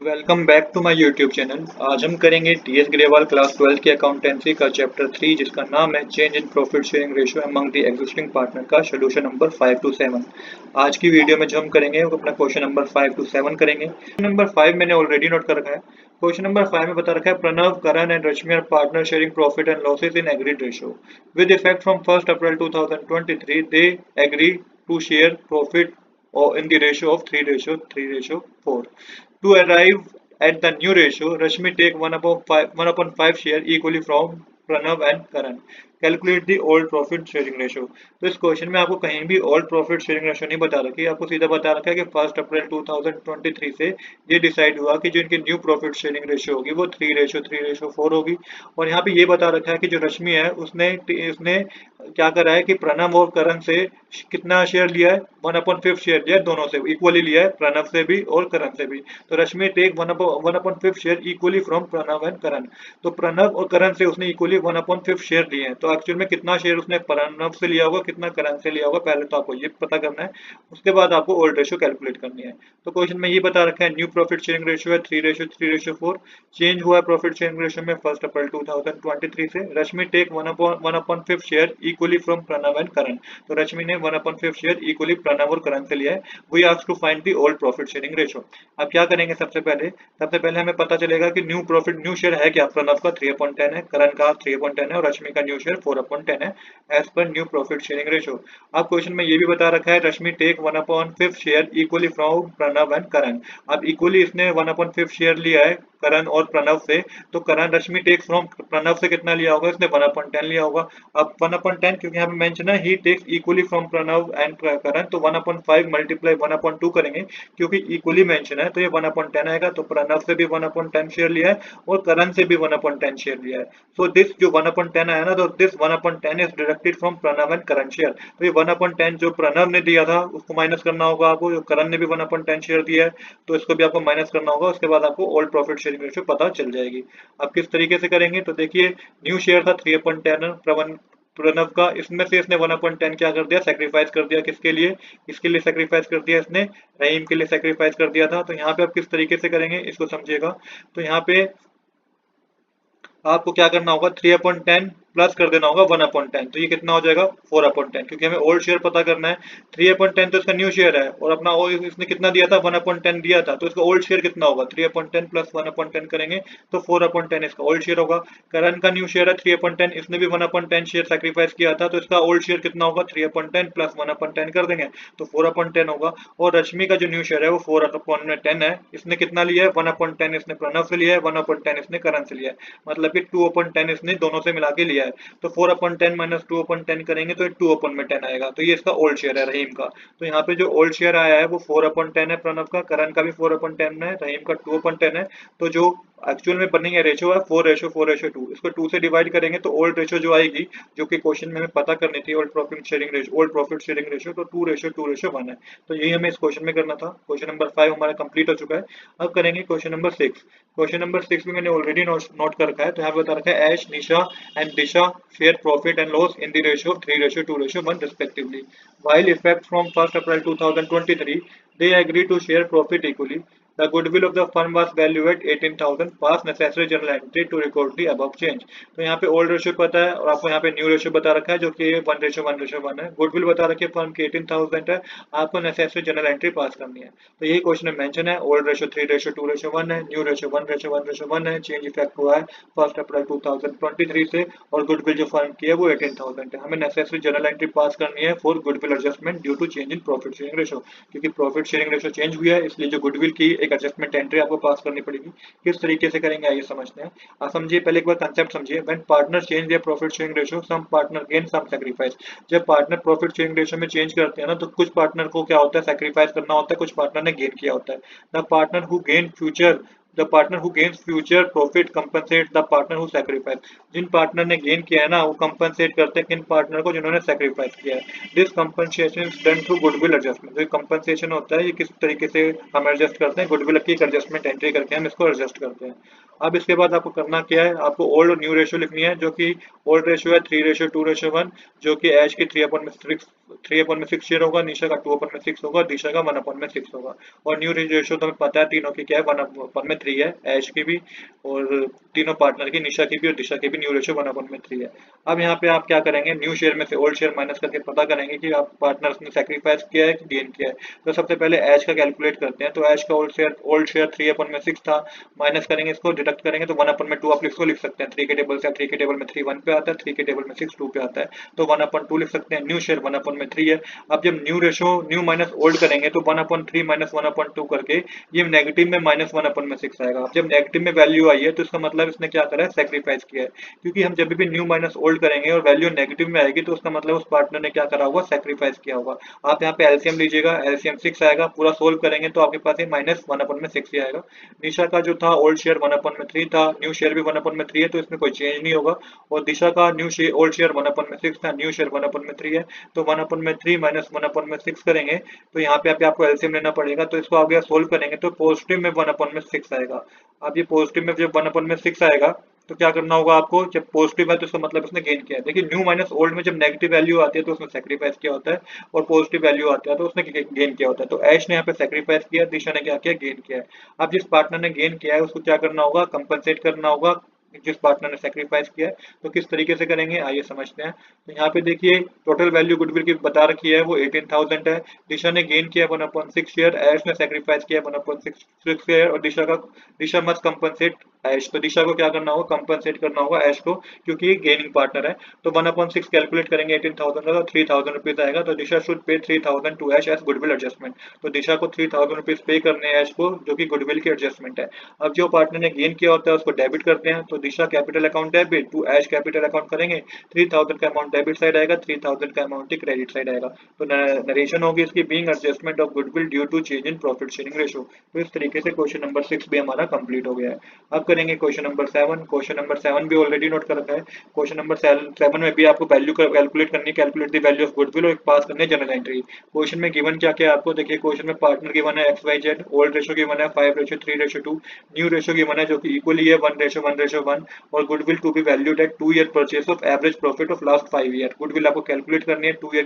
Welcome back to my YouTube channel. आज हम करेंगे टीएस ग्रेवाल क्लास 12 की अकाउंटेंसी का चैप्टर 3 जिसका नाम है change in profit sharing ratio among the existing partner का सोल्यूशन नंबर 5 टू 7। आज की वीडियो में जो हम करेंगे वो अपना क्वेश्चन नंबर 5 टू 7 करेंगे। क्वेश्चन नंबर 5 मैंने ऑलरेडी नोट कर रखा है। क्वेश्चन नंबर 5 में बता रखा है Pranav, Karan and Rashmi are partner sharing profit and losses in agreed ratio with effect from 1st April 2023 they agree to share profit or in the ratio of 3:4. To arrive at the new ratio, Rashmi take 1/5 share equally from Pranav and Karan. Calculate the old profit sharing ratio. तो इस question में आपको कहीं भी old profit sharing ratio नहीं बता रखी, आपको सीधा बता रखा है कि 1 अप्रैल 2023 से ये डिसाइड हुआ कि जो इनकी न्यू प्रॉफिट शेयरिंग रेशियो होगी वो 3:4 होगी। और यहाँ पे ये बता रखा है कि जो रश्मि है उसने उसने क्या करा है कि प्रणव और करण से कितना शेयर लिया है, 1/5 शेयर लिया है, दोनों से इक्वली लिया है, प्रणव से भी और करण से भी। तो Rashmi take 1/5 share equally from Pranav and Karan. तो प्रणव और करण से उसने इक्वली 1/5 शेयर लिए हैं। तो एक्चुअल में कितना शेयर उसने प्रणव से लिया होगा, कितना करण से लिया होगा, पहले तो आपको ये पता करना है। उसके बाद आपको ओल्ड रेशियो कैलकुलेट करनी है। तो क्वेश्चन में ये बता रखा है न्यू प्रॉफिट शेयरिंग रेशियो है 3:3:4। चेंज हुआ है प्रॉफिट शेयरिंग रेशियो में 1 अप्रैल 2023 से। Rashmi take 1/5 share equally from Pranav and Karan. तो रश्मि ने 1/5 शेयर इक्वली प्रणव और करण से लिया है। We ask to find the old profit sharing ratio. अब क्या करेंगे, सबसे पहले हमें पता चलेगा कि न्यू शेयर है क्या। प्रणव का 3/10 है, करण का 3/10 है और रश्मि का न्यू शेयर 4/10 है as per new profit sharing ratio. अब क्वेश्चन में ये भी बता रखा है Rashmi take 1/5 share equally from Pranav and Karan. अब इक्वली इसने 1/5 शेयर लिया है करण और प्रणव से। तो करण रश्मि टेक्स फ्रॉम प्रणव से कितना लिया होगा, इसने 1/10 लिया होगा। अब 1/10 क्योंकि यहाँ पे मेंशन है he takes equally from Pranav and Karan, तो 1/5 मल्टीप्लाई 1/2 करेंगे क्योंकि इक्वली मेंशन है तो ये 1/10 आएगा। तो प्रणव से भी 1/10 शेयर लिया है और करण से भी 1/10 शेयर लिया है। सो दिस जो 1/10 आया ना, तो this 1/10 is deducted from Pranav and Karan share. तो ये 1/10 जो प्रणव ने दिया था उसको माइनस करना होगा आपको, जो करण ने भी 1/10 शेयर दिया है तो इसको भी आपको माइनस करना होगा। उसके बाद आपको ओल्ड प्रॉफिट शेयरिंग रेशियो पता चल जाएगी। अब किस तरीके से करेंगे, तो देखिए न्यू शेयर था 3/10 प्रणव का, इसमें से इसने 1/10 क्या कर दिया, सेक्रीफाइस कर दिया। किसके लिए, इसके लिए सेक्रीफाइस कर दिया इसने, रहीम के लिए सेक्रीफाइस कर दिया था। तो यहाँ पे आप किस तरीके से करेंगे इसको समझिएगा। तो यहाँ पे आपको क्या करना होगा, 3/10 प्लस कर देना होगा 1/10। तो ये कितना हो जाएगा 4/10, क्योंकि हमें ओल्ड शेयर पता करना है। 3/10 तो इसका न्यू शेयर है और अपना इसने कितना दिया था, 1/10 दिया था। तो इसका ओल्ड शेयर कितना होगा, 3/10 प्लस 1/10 करेंगे तो 4/10 इसका ओल्ड शेयर होगा। करण का न्यू शेयर है 3/10, इसने भी 1/10 शेयर सेक्रीफाइस किया था तो इसका ओल्ड शेयर कितना होगा, 3/10 प्लस 1/10 कर देंगे तो 4/10 होगा। और रश्मि का जो न्यू शेयर है वो 4/10 है, इसने कितना लिया है, 1/10 इसने प्रणव से लिया है, 1/10 इसने करण से लिया है, मतलब कि 2/10 इसने दोनों से मिला के लिया है। तो 4/10 माइनस 2/10 करेंगे तो 2/10 आएगा। तो ये इसका ओल्ड शेयर है रहीम का। तो यहाँ पे जो ओल्ड शेयर आया है वो 4/10 है प्रणव का, करण का भी 4/10 है, रहीम का 2/10 है। तो जो एक्चुअल में बनेंगे रेशियो है 4:4:2। इसको 2 से डिवाइड करेंगे तो ओल्ड रेशियो जो आएगी, जो कि क्वेश्चन में हमें पता करनी थी, ओल्ड प्रॉफिट शेयरिंग रेशियो, तो 2:2:1 है। तो यही हमें इस क्वेश्चन में करना था। क्वेश्चन नंबर 5 हमारा कंप्लीट हो चुका है। अब करेंगे क्वेश्चन नंबर 6। क्वेश्चन नंबर 6 में मैंने ऑलरेडी नोट कर रखा है। तो यहाँ पे बता रखा है ऐश, निशा and Disha share profit and loss in the ratio of 3:2:1 respectively. While effect from 1st April 2023, they agree to share profit equally. The goodwill of the firm was valued at 18,000. Pass necessary journal entry to record the above change. तो यहाँ पे old ratio पता है और आपको यहाँ पे new ratio बता रखा है जो कि 1:1:1 है। गुडविल बता रखी है फर्म की 18,000 है, आपको नेसेसरी जर्नल एंट्री पास करनी है। तो यही क्वेश्चन में मेंशन है। ओल्ड रेशियो 3:2:1 है, न्यू रेशियो 1:1:1 है। चेंज इफेक्ट हुआ है 1 अप्रैल 2023 से और गुडविल जो फर्म की है वो 18,000 है। हमें नेसेसरी जर्नल एंट्री पास करनी है for goodwill adjustment due to change in profit sharing ratio, क्योंकि प्रॉफिट शेयरिंग रेशियो चेंज हुई है इसलिए जो गुडविल की एक एडजस्टमेंट एंट्री आपको पास करनी पड़ेगी। किस तरीके से करेंगे आइए समझते हैं। आप समझिए, पहले एक बार कंसेप्ट समझिए। When partner change their profit sharing ratio, some partner gain some sacrifice. जब पार्टनर प्रॉफिट शेयरिंग रेशियो में चेंज करते हैं ना, तो कुछ पार्टनर को क्या होता है, सैक्रिफाइस करना होता है, कुछ पार्टनर ने गेन किया होता है। The partner who gain future the partner who gains future profit compensate the partner who sacrifice. जिन पार्टनर ने गेन किया है ना, वो कंपनसेट करते हैं किन पार्टनर को जिन्होंने सैक्रिफाइस किया है। This compensation is done through goodwill adjustment. जो कंपनसेशन होता है ये किस तरीके से हम एडजस्ट करते हैं, गुडविल की एक एडजस्टमेंट एंट्री करके हम इसको एडजस्ट करते हैं। अब इसके बाद आपको करना क्या है, आपको ओल्ड और न्यू रेशियो लिखनी है, जो कि ओल्ड रेशियो है 3:2:1, जो कि ऐश की 3/6 शेयर होगा, निशा का 2/6 होगा, दिशा का 1/6 होगा। और न्यू रेशियो तो हमें पता है तीनों की क्या है, 1/3 है, ऐश की भी और तीनों पार्टनर की, निशा की भी और दिशा की भी न्यू रेशियो 1/3 है। अब यहाँ पे आप क्या करेंगे, न्यू शेयर में से ओल्ड शेयर माइनस करके पता करेंगे कि आप पार्टनर्स ने सैक्रिफाइस किया है कि गेन किया है। तो सबसे पहले ऐश का कैलकुलेट करते हैं। तो ऐश का ओल्ड शेयर 3/6 था, माइनस करेंगे, इसको डिडक्ट करेंगे तो 1/2 आप इसको लिख सकते हैं। 3 के टेबल से 3 के टेबल में 3 1 पे आता है, 3 के टेबल में 6 2 पे आता है, तो 1/2 लिख सकते हैं। न्यू शेयर 1/3 है। अब जब new ratio new minus old करेंगे तो 1/3 माइनस 1/2 करके ये नेगेटिव में -1/6 आएगा। अब जब नेगेटिव में वैल्यू आई है तो इसका मतलब इसने क्या करा है, सेक्रीफाइस किया है। क्योंकि हम जब भी न्यू माइनस ओल्ड करेंगे और वैल्यू नेगेटिव में आएगी तो उसका मतलब उस पार्टनर ने क्या करा होगा, सेक्रीफाइस किया होगा। आप यहाँ पे एलसीएम लीजिएगा, एलसीएम 6 आएगा, पूरा सोल्व करेंगे तो आपके पास -1/6 ही आएगा। निशा का जो था ओल्ड शेयर 1/3 था, न्यू शेयर भी 1/3 है, तो इसमें कोई चेंज नहीं होगा। और दिशा का ओल्ड शेयर 1/6 था, न्यू शेयर 1/3 है, तो 1/3 माइनस 1/6 करेंगे तो यहाँ पे आपको एलसीएम लेना पड़ेगा। तो इसको आगे सोल्व करेंगे तो पॉजिटिव में 1/6 आएगा। अब ये पॉजिटिव में जब 1/6 आएगा तो क्या करना होगा आपको, जब पॉजिटिव है तो इसका मतलब इसने गेन किया है। देखिए न्यू माइनस ओल्ड में जब नेगेटिव वैल्यू आती है तो उसने सेक्रीफाइस किया होता है, और पॉजिटिव वैल्यू आता है तो उसने गेन किया होता है। तो ऐश ने यहाँ पे सेक्रीफाइस किया, दिशा ने क्या किया, गेन किया है। अब जिस पार्टनर ने गेन किया है उसको क्या करना होगा, कंपनसेट करना होगा जिस पार्टनर ने सेक्रीफाइस किया है। तो किस तरीके से करेंगे आइए समझते हैं। तो यहाँ पे देखिए टोटल वैल्यू गुडविल की बता रखी है, वो 18,000 है। दिशा ने गेन किया 1/6 शेयर, ऐश ने सेक्रीफाइस किया 1/6 शेयर, और दिशा मस्ट कंपनसेट ऐश। तो दिशा को क्या करना होगा, कंपनसेट करना होगा ऐश को, क्योंकि ये गेनिंग पार्टनर है। तो 1/6 कैलकुलेट करेंगे 18,000 का, तो 3,000 रुपीज आएगा। तो दिशा should pay 3,000 to Ash as goodwill adjustment. तो दिशा को 3,000 रुपीज पे करने हैं ऐश को, जो कि गुडविल की एडजस्टमेंट है। अब जो पार्टनर ने गेन किया होता है उसको डेबिट करते हैं। तो Disha capital account debit to Aish capital account करेंगे, 3,000 का अमाउंट डेबिट साइड आएगा, 3,000 का अमाउंट ही क्रेडिट साइड आएगा। तो नरेशन होगी इसकी, being adjustment of goodwill due to change in profit sharing ratio. तो इस तरीके से क्वेश्चन नंबर 6 भी हमारा कंप्लीट हो गया है। अब करेंगे क्वेश्चन नंबर 7। क्वेश्चन नंबर 7 भी ऑलरेडी नोट कर रखा है। क्वेश्चन नंबर 7 में भी आपको वैल्यू कैलकुलेट करनी है, calculate the value of goodwill, और एक पास करनी है जनरल एंट्री। क्वेश्चन में गिवन क्या क्या है आपको, देखिए क्वेश्चन में पार्टनर गिवन है XYZ, ओल्ड रेशो गिवन है 5:3:2, न्यू रेशो गिवन है जो कि इक्वली है 1:1:1, और goodwill to be valued at 2 year purchase of average profit of last 5 year. Goodwill आपको कैलकुलेट करनी है 2 ईयर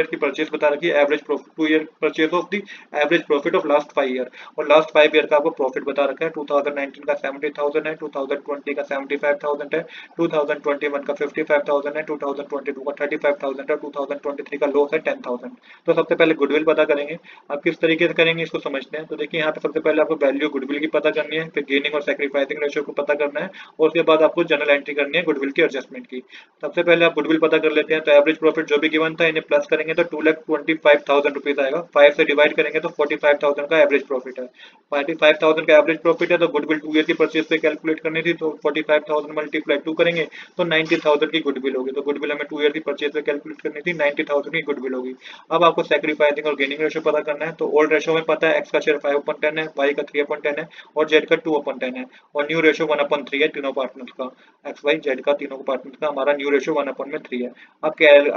की परचेस बता रखी है, average 2 year purchase of the average profit of last 5 year, और लास्ट 5 ईयर का आपको प्रॉफिट बता रखा है। 2019 का 70,000 है, 2020 का 75,000 है, 2021 का 55,000 है, 2022 का 35,000 है, 2023 का लॉस है 10,000। तो सबसे पहले गुडविल पता करेंगे। अब किस तरीके से करेंगे इसको समझते हैं। तो देखिए यहाँ पे सबसे पहले आपको वैल्यू गुडविल की पता करनी है, फिर गेनिंग और सैक्रिफाइसिंग रेशियो को पता करना है, और उसके बाद आपको जनरल एंट्री करनी है गुडविल की एडजस्टमेंट की। सबसे पहले आप गुडविल पता कर लेते हैं। तो एवरेज प्रॉफिट जो भी गिवन था इन्हें प्लस करेंगे तो 2,25,000 रुपीज आएगा, 5 से डिवाइड करेंगे तो 45,000 का एवरेज प्रॉफिट है। 45,000 का एवरेज प्रॉफिट है, तो गुडविल 2 ईयर की परचेज पे कैलकुलेट करनी थी, तो 45,000 मल्टीप्लाई 2 करेंगे तो 90,000 की गुडविल होगी। तो गुडविल हमें 2 ईयर की परचेज पे कैलकुलेट करनी थी, 90,000 की गुडविल होगी। अब आपको सैक्रिफाइसिंग और गेनिंग रेशियो पता करना है। तो ओल्ड रेशियो में पता है एक्स का शेयर 5/10 है, वाई का 3/10 है, और जेड का 2/10 है, और न्यू रेशियो 1/3 है तीनों पार्टनर्स का, एक्स वाई जेड का तीनों पार्टनर्स का हमारा न्यू रेशियो 1/3 है। अब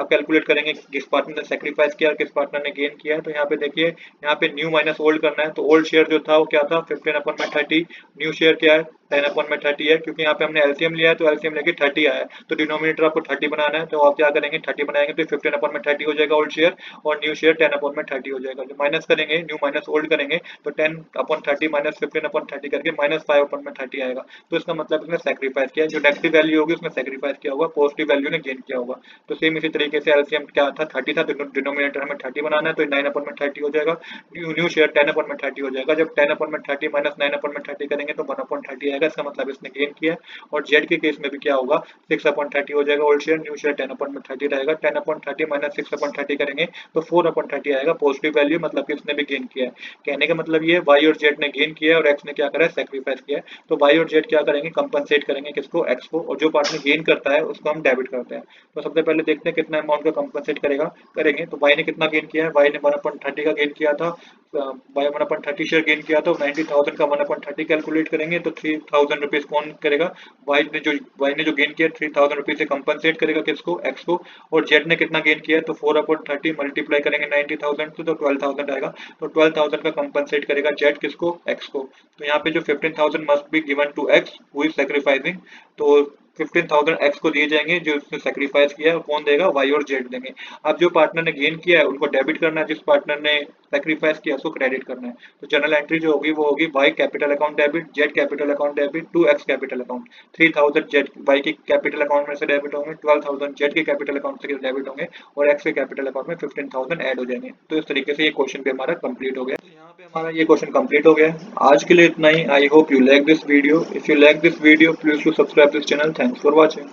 कैलकुलेट करेंगे किस पार्टनर ने सेक्रीफाइस किया और किस पार्टनर ने गेन किया है। तो यहाँ पे देखिए, यहाँ पे न्यू माइनस ओल्ड करना है। तो ओल्ड शेयर जो था वो क्या था, 15/30, न्यू शेयर क्या है 10/30 है, क्योंकि यहाँ पे हमने एलसीएम लिया है तो एलसीएम लेके 30 आया है, तो डिनोमिनेटर आपको 30 बनाना है। तो आप क्या करेंगे, 30 बनाएंगे तो 15/30 हो जाएगा ओल्ड शेयर, और न्यू शेयर 10/30 हो जाएगा। जो माइनस करेंगे, न्यू माइनस ओल्ड करेंगे तो 10/30 माइनस 15/30 करके -5/30 आएगा। तो इसका मतलब इसने सेक्रीफाइस किया, जो नेगेटिव वैल्यू होगी उसमें सेक्रीफाइस किया होगा, पॉजिटिव वैल्यू ने गेन किया होगा। तो सेम इसी तरीके से एलसीएम क्या था 30 था, तो डिनोमिनेटर हमें 30 बनाना है, तो 9/30 हो जाएगा, न्यू शेयर 10/30 हो जाएगा। जब 10/30 माइनस 9/30 करेंगे तो 1/30 जाएगा, इसका मतलब इसने गेन किया है। और जेड के केस में भी क्या होगा, 6/30 हो जाएगा ओल्ड शेयर, न्यू शेयर 10/30 रहेगा, 10/30 माइनस 6/30 करेंगे तो 4/30 आएगा पॉजिटिव वैल्यू, मतलब कि इसने भी गेन किया है। कहने का मतलब ये वाई और जेड ने गेन किया है और एक्स ने क्या करा है, सेक्रीफाइस किया है। तो वाई और जेड क्या करेंगे, कंपनसेट करेंगे किसको, एक्स को, और जो पार्टनर गेन करता है उसको हम डेबिट करते हैं। तो सबसे पहले देखते हैं कितना अमाउंट का कंपनसेट करेंगे। तो वाई ने कितना गेन किया है, वाई ने 1/30 का गेन किया था, बाय 1/30 शेयर गेन किया तो 90,000 का 1/30 कैलकुलेट करेंगे तो 3,000 रुपीज कौन करेगा, वाई ने जो गेन किया 3,000 रुपीज से कंपनसेट करेगा किसको, एक्स को। और जेड ने कितना गेन किया तो 4/30 मल्टीप्लाई करेंगे 90,000 से तो 12,000 आएगा। तो 12,000 का कंपनसेट करेगा जेड किसको, एक्स को। तो यहाँ पे जो 15,000 must be given to X who is sacrificing, तो 15,000 एक्स को दिए जाएंगे जो उसने सेक्रीफाइस किया है, कौन देगा, वाई और जेड देंगे। अब जो पार्टनर ने गेन किया है उनको डेबिट करना है, जिस पार्टनर ने सेक्रीफाइस किया उसको क्रेडिट करना है। तो जनरल एंट्री जो होगी वो होगी Y capital account debit, Z capital account debit to X capital account. 3,000 Z Y के कैपिटल अकाउंट में से डेबिट होंगे, 12,000 जेड के कैपिटल अकाउंट से डेबिट होंगे और एक्स के कैपिटल अकाउंट में 15,000 ऐड हो जाएंगे। तो इस तरीके से ये क्वेश्चन भी हमारा कंप्लीट हो गया। तो यहाँ पे हमारा ये क्वेश्चन कंप्लीट हो गया है। आज के लिए इतना ही। I hope you like this video. If you like this video please to subscribe this channel. Thanks for watching.